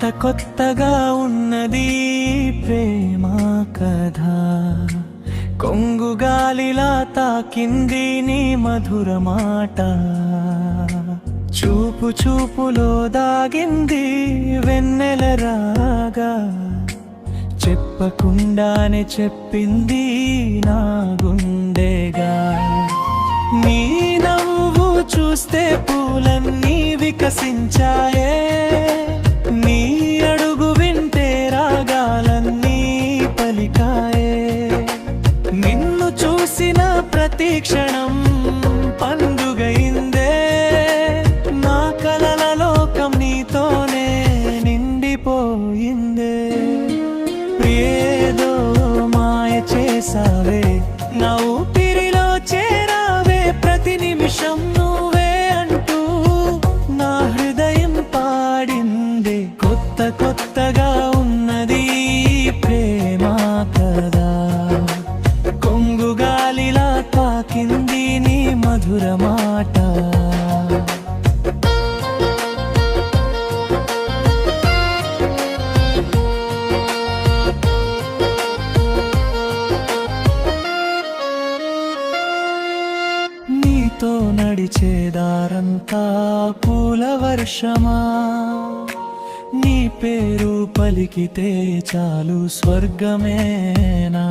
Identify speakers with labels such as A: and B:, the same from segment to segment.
A: కొత్తగా ఉన్నది ప్రేమ కథ. కొంగు గాలిలా తాకింది నీ మధుర మాట. చూపు చూపులో దాగింది వెన్నెల రాగా. చెప్పకుండానే చెప్పింది నా గుండెగా. నీ నవ్వు చూస్తే పూలన్నీ వికసించాయే. నీ అడుగు వింటే రాగాలన్నీ పలికాయే. నిన్ను చూసిన ప్రతి క్షణం పండుగైందే. నా కలల లోకం నీతోనే నిండిపోయిందే. ఏదో మాయ చేసావే, నా ఊపిరిలో చేరావే. ప్రతి నిమిషం నువ్వే అంటూ నా హృదయం పాడింది. కొత్తగా ఉన్నది ప్రేమ కదా. కొంగు గాలిలా తాకింది నీ మధుర మాట. నీతో నడిచేదారంతా పూల వర్షమా. నీ పేరు పలికితే చాలు స్వర్గమేనా.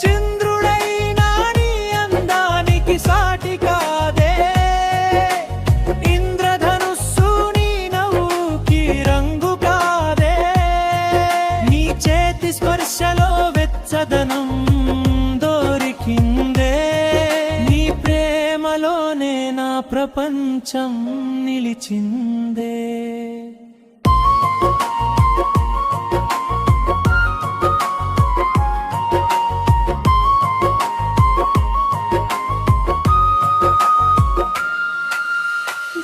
A: చంద్రుడైనా నీ అందానికి సాటి కాదే. ఇంద్రధనుస్సు నీ నవ్వుకి రంగు కాదే. నీ చేతి స్పర్శలో వెచ్చదనం దొరికిందే. నీ ప్రేమలోనే నా ప్రపంచం నిలిచిందే.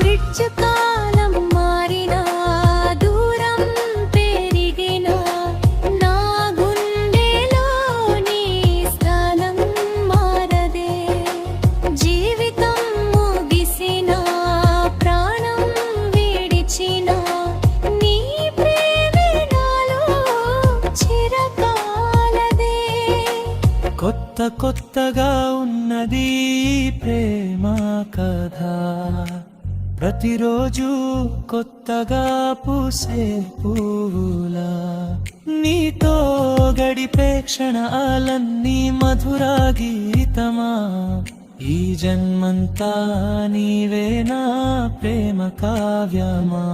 B: బ్రిడ్జ్ కాలం మారినా, దూరం పెరిగినా, నా గుండెలో నీ స్థానం మారదే. జీవితం ముగిసినా, ప్రాణం విడిచినా, నీ ప్రేమే నాలో చిరకాలదే.
A: కొత్తగా ఉన్నది ప్రేమ కథ. ప్రతిరోజు కొత్తగా పూసే పువ్వులా. నీతో గడిపే క్షణాలన్నీ మధుర గీతమా. ఈ జన్మంతా నీవే నా ప్రేమ కావ్యమా.